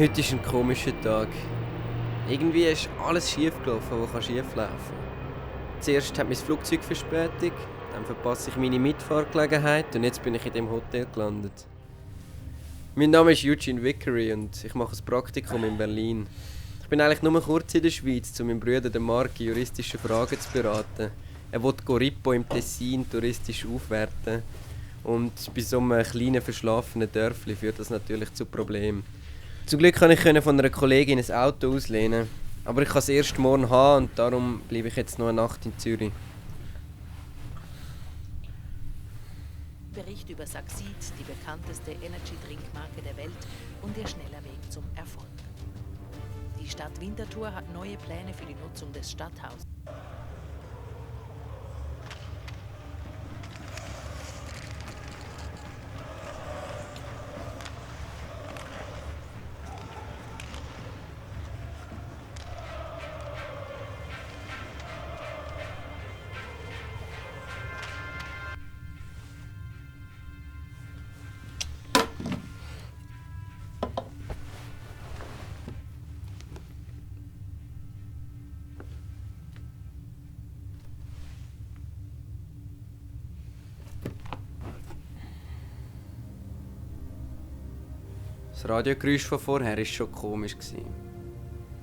Heute ist ein komischer Tag. Irgendwie ist alles schief gelaufen, was schief laufen kann. Zuerst hat mein Flugzeug Verspätung, dann verpasse ich meine Mitfahrgelegenheit und jetzt bin ich in dem Hotel gelandet. Mein Name ist Eugene Vickery und ich mache ein Praktikum in Berlin. Ich bin eigentlich nur kurz in der Schweiz, um meinen Bruder den Marc in juristischen Fragen zu beraten. Er will Corippo im Tessin touristisch aufwerten. Und bei so einem kleinen verschlafenen Dörfli führt das natürlich zu Problemen. Zum Glück konnte ich von einer Kollegin ein Auto auslehnen. Aber ich kann es erst morgen haben und darum bleibe ich jetzt noch eine Nacht in Zürich. Bericht über Succeed, die bekannteste Energy-Drink-Marke der Welt und ihr schneller Weg zum Erfolg. Die Stadt Winterthur hat neue Pläne für die Nutzung des Stadthauses. Das Radiogeräusch von vorher war schon komisch.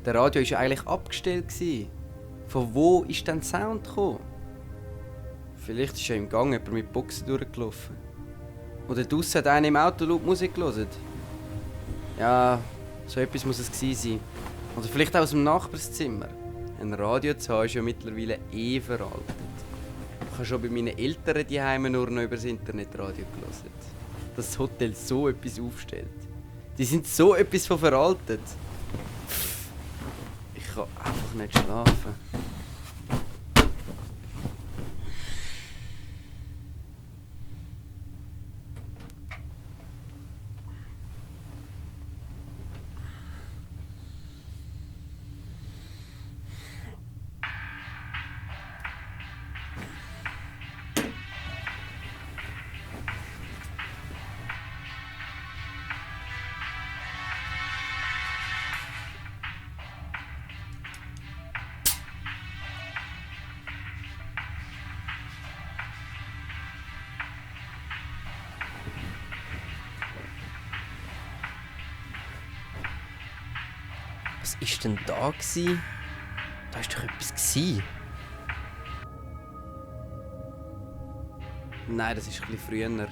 Der Radio war eigentlich abgestellt. Von wo ist denn der Sound gekommen? Vielleicht ist ja im Gang jemand mit Boxen durchgelaufen. Oder draussen hat einer im Auto laut Musik gehört. Ja, so etwas muss es gewesen sein. Oder vielleicht auch aus dem Nachbarszimmer. Ein Radio zu haben ist ja mittlerweile veraltet. Ich habe schon bei meinen Eltern die Heime nur noch über das Internetradio gehört. Dass das Hotel so etwas aufstellt. Die sind so etwas von veraltet. Ich kann einfach nicht schlafen. Was war denn da? Da war doch etwas. Nein, das ist etwas früher.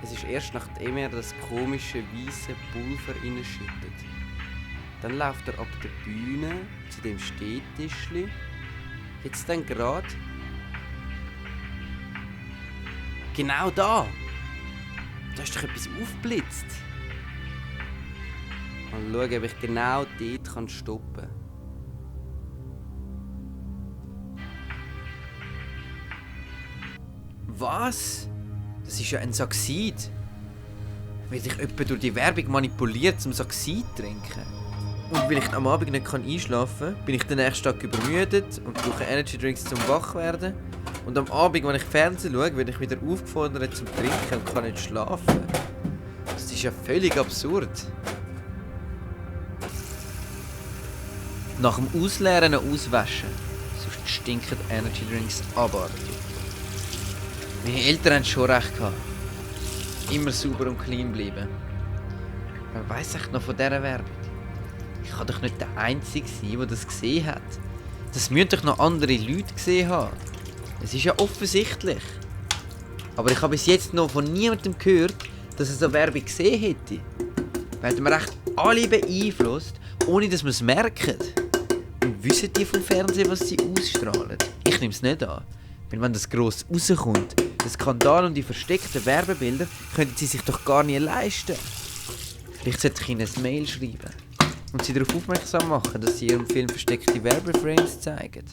Es ist erst nachdem er das komische weiße Pulver reinschüttet. Dann läuft er ab der Bühne zu dem Stehtischli. Jetzt dann gerade. Genau da! Da ist doch etwas aufgeblitzt. Mal schauen, ob ich genau dort stoppen kann. Was? Das ist ja ein Succeed. Wird ich etwa durch die Werbung manipuliert, zum Succeed zu trinken? Und weil ich am Abend nicht einschlafen kann, bin ich den nächsten Tag übermüdet und brauche Energy Drinks zum Wachwerden. Und am Abend, wenn ich Fernsehen schaue, werde ich wieder aufgefordert zum Trinken und kann nicht schlafen. Das ist ja völlig absurd. Nach dem Ausleeren und Auswaschen, sonst stinken Energy Drinks abartig. Meine Eltern haben schon recht gehabt. Immer sauber und clean bleiben. Wer weiss echt noch von dieser Werbung? Ich kann doch nicht der Einzige sein, der das gesehen hat. Das müssen doch noch andere Leute gesehen haben. Es ist ja offensichtlich. Aber ich habe bis jetzt noch von niemandem gehört, dass er so Werbung gesehen hätte. Werden wir echt alle beeinflusst, ohne dass wir es merken. Und wissen die vom Fernsehen, was sie ausstrahlen? Ich nehme es nicht an. Weil wenn das gross rauskommt, der Skandal und die versteckten Werbebilder, könnten sie sich doch gar nicht leisten. Vielleicht sollte ich ihnen ein Mail schreiben und sie darauf aufmerksam machen, dass sie ihrem Film versteckte Werbeframes zeigen.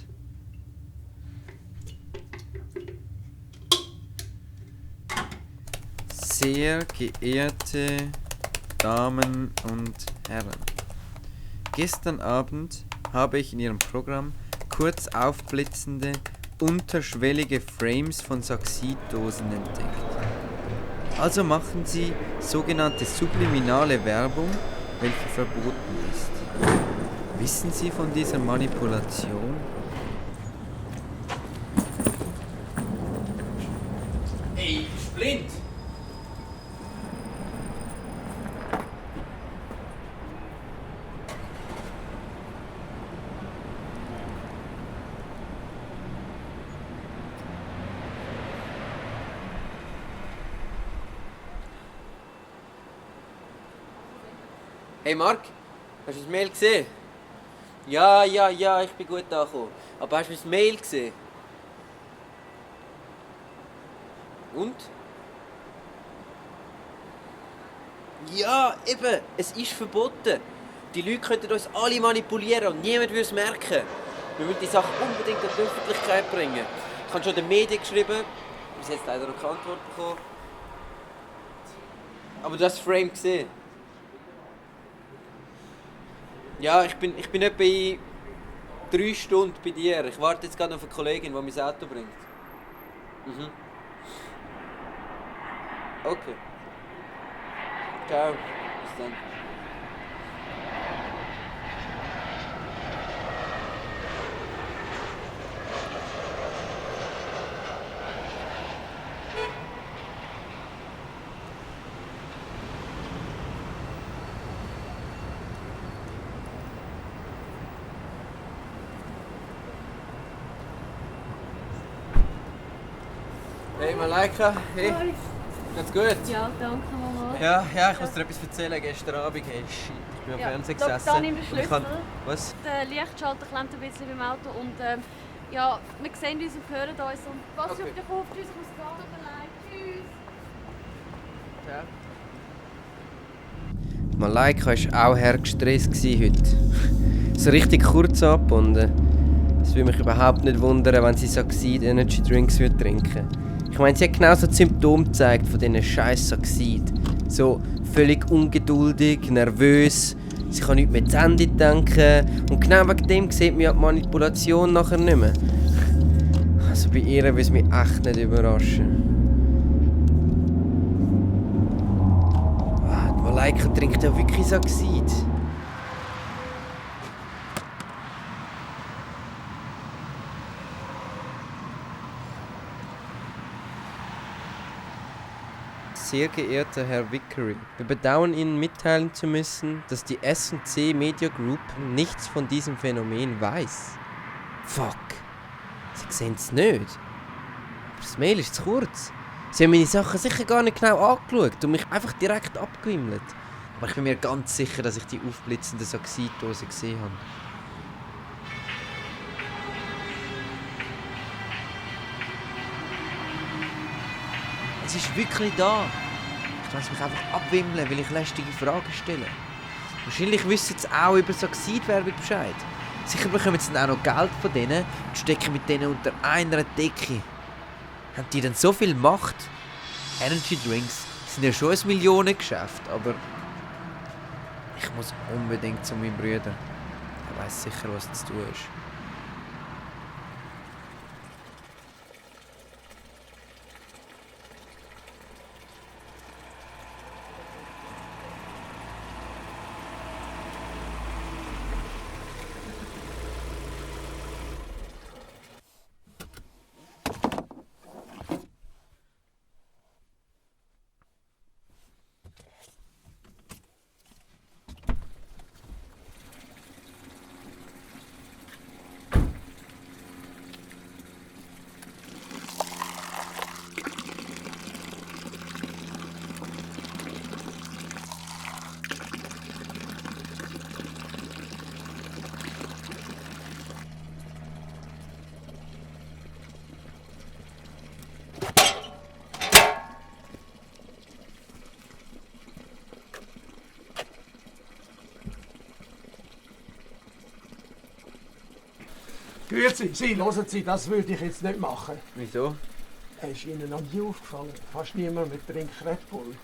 Sehr geehrte Damen und Herren, gestern Abend habe ich in Ihrem Programm kurz aufblitzende, unterschwellige Frames von Succeed-Dosen entdeckt. Also machen Sie sogenannte subliminale Werbung, welche verboten ist. Wissen Sie von dieser Manipulation? Ey, ich bin blind! Hey Marc, hast du das Mail gesehen? Ja, ich bin gut angekommen. Aber hast du das Mail gesehen? Und? Ja, eben, es ist verboten. Die Leute könnten uns alle manipulieren und niemand würde es merken. Wir müssen die Sache unbedingt an die Öffentlichkeit bringen. Ich habe schon den Medien geschrieben, bis jetzt leider noch keine Antwort bekommen. Aber du hast das Frame gesehen. Ja, ich bin etwa in 3 Stunden bei dir. Ich warte jetzt gerade auf eine Kollegin, die mein Auto bringt. Okay. Ciao. Bis dann. Hey Malaika, hey. Geht's gut? Ja, danke Mama. Ja, ich muss dir etwas erzählen. Gestern Abend, hey, shit, ich bin am Fernsehen gesessen. Da nimm den und ich kann- Schlüssel. Was? Der Lichtschalter klemmt ein bisschen beim Auto und ja, wir sehen uns und hören uns und pass Okay. auf dich auf, tschüss, ich muss gehen, tschüss. Ciao. Malaika war auch hergestresst heute. So richtig kurz ab und es würde mich überhaupt nicht wundern, wenn sie Saxid Energy Drinks trinken würde. Ich meine, sie hat genau so die Symptome gezeigt von diesen scheiß Saxid. So völlig ungeduldig, nervös, sie kann nicht mehr zu Ende denken und genau wegen dem sieht man ja die Manipulation nachher nicht mehr. Also bei ihr würde es mich echt nicht überraschen. Die Malaika trinkt ja wirklich Saxid. Sehr geehrter Herr Vickery, wir bedauern Ihnen mitteilen zu müssen, dass die S&C Media Group nichts von diesem Phänomen weiß. Fuck. Sie sehen es nicht. Aber das Mail ist zu kurz. Sie haben meine Sachen sicher gar nicht genau angeschaut und mich einfach direkt abgewimmelt. Aber ich bin mir ganz sicher, dass ich die aufblitzende Saxidose gesehen habe. Es ist wirklich da. Ich lasse mich einfach abwimmeln, weil ich lästige Fragen stelle. Wahrscheinlich wissen sie auch über Saxid-Werbung Bescheid. Sicher bekommen sie dann auch noch Geld von denen und stecken mit denen unter einer Decke. Haben die denn so viel Macht? Energy Drinks sind ja schon ein Millionengeschäft, aber ich muss unbedingt zu meinem Bruder. Er weiß sicher, was zu tun ist. Grüezi, Sie, hören Sie, das würde ich jetzt nicht machen. Wieso? Ist Ihnen noch nie aufgefallen? Fast niemand mit trinkt Red Bull.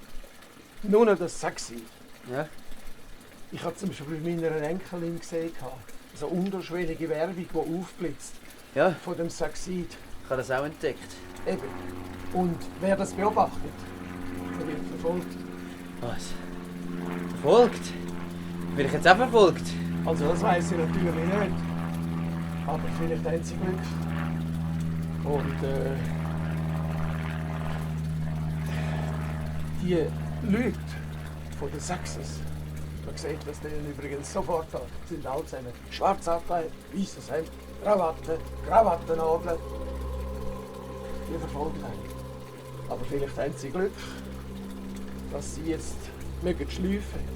Nur noch das Saxid. Ja? Ich habe zum Beispiel bei meiner Enkelin gesehen, so unterschwellige Werbung, die aufblitzt Ja, von dem Saxid. ich habe das auch entdeckt. Eben. Und wer das beobachtet, der wird verfolgt. Was? Verfolgt? Will ich jetzt auch verfolgt? Also das weiss ich natürlich nicht. Aber vielleicht haben sie Glück. Und die Leute von den Saxons, man sieht das denen übrigens sofort an, sind alle zusammen schwarz angekleidet, weißes Hemd, Krawattennadel. Die verfolgt haben. Aber vielleicht haben sie Glück, dass sie jetzt mögen schleifen.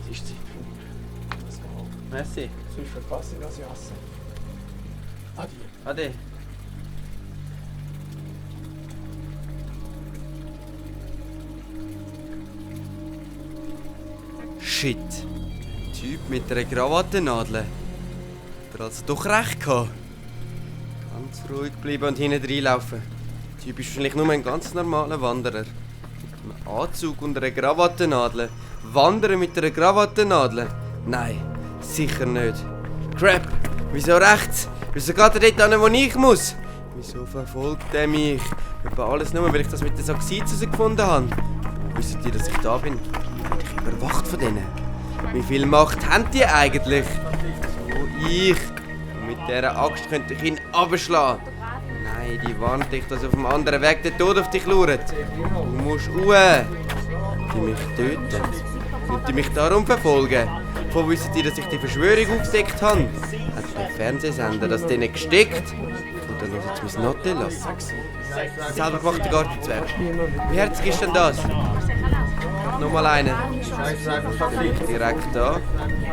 Es ist Zeit für mich. Das geht. Merci. Sonst verpasse ich das Jassen. Adieu. Ade. Shit. Typ mit einer Krawattennadel. Hat er also doch recht gehabt? Ganz ruhig bleiben und hinten reinlaufen. Der Typ ist wahrscheinlich nur ein ganz normaler Wanderer. Mit einem Anzug und einer Krawattennadel. Wandern mit einer Krawattennadel? Nein, sicher nicht. Crap, wieso rechts? Wieso geht er dort hin, wo ich muss? Wieso verfolgt er mich? Etwa alles nur, weil ich das mit den Saxiz herausgefunden habe. Wo wisst ihr, dass ich da bin? Werde ich überwacht von denen? Wie viel Macht haben die eigentlich? So ich. Und mit dieser Axt könnte ich ihn abschlagen. Nein, die warnt dich, dass auf dem anderen Weg der Tod auf dich lauert. Du musst ruhen. Die mich töten. Und die mich darum verfolgen. Wo wisst ihr, dass ich die Verschwörung aufgedeckt habe? Hat der Fernsehsender das denen gesteckt? Oder hört mein Notella? Selber gemachter Gartenzwerg. Wie herzig ist denn das? Nochmal einen. Direkt da.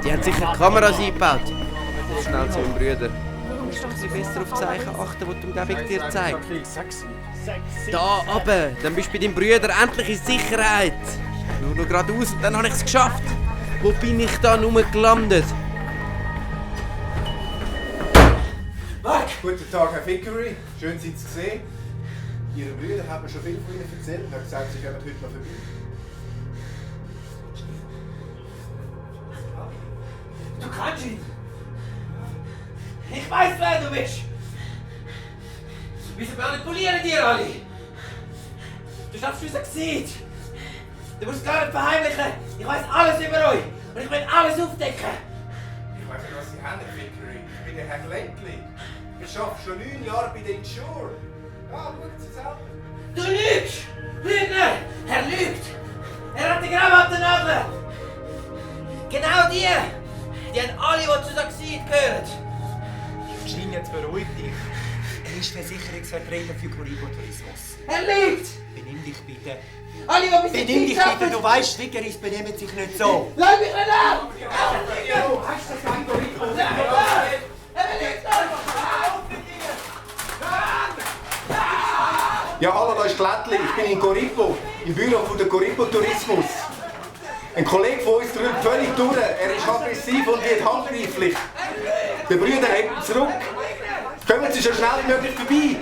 Die haben sicher Kameras eingebaut. Schnell zu meinem Brüder. Du musst doch ein bisschen besser auf die Zeichen achten, die die Umgebung dir zeigt. Da runter, dann bist du bei deinem Brüder endlich in Sicherheit. Nur noch geradeaus und dann habe ich es geschafft. Wo bin ich da nur gelandet? Guten Tag, Herr Vickery. Schön, Sie zu sehen. Ihre Brüder haben mir schon viel von Ihnen erzählt und haben gesagt, Sie kommen heute noch vorbei. Du kannst ihn! Ich weiß, wer du bist! Wieso manipulieren die alle? Du schaffst unser Gesicht! Du musst gar nicht verheimlichen! Ich weiß alles über euch! Und ich will alles aufdecken! Ich weiß nicht, was Sie haben, Herr Vickery. Ich bin der Herr Glenkli. Ich arbeite schon 9 Jahre bei den Insure. Ja, schauen Sie selber. Du lügst! Lügner! Er lügt! Er hat die Krawattennadel! Genau die! Die haben alle, die zu Saxid gehören! Schein, jetzt beruhig dich. Er ist Versicherungsvertreter für Coribo Tourismus. Er lügt! Benimm dich bitte. Alle, die bis Benimm dich bitte, du weißt, Vickeris benehmen sich nicht so. Lass mich nicht an! Hast du das kein Coribo? Er lügt einfach! Ja, hallo, da ist Glättli. Ich bin in Coribo, im Büro von der Coribo Tourismus. Ein Kollege von uns drückt völlig durch. Er ist aggressiv und wird handgreiflich. Der Brüder hebt ihn zurück. Kommen Sie so schnell wie möglich vorbei.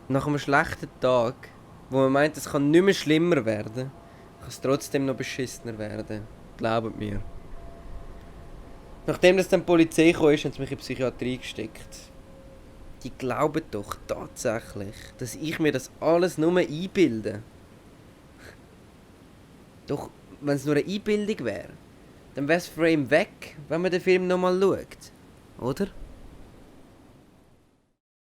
Nach einem schlechten Tag, wo man meint, es kann nicht mehr schlimmer werden, kann es trotzdem noch beschissener werden. Glaubt mir. Nachdem dann die Polizei kam, haben sie mich in die Psychiatrie gesteckt. Die glauben doch tatsächlich, dass ich mir das alles nur einbilde. Doch, wenn es nur eine Einbildung wäre, dann wäre das Frame weg, wenn man den Film nochmal schaut. Oder?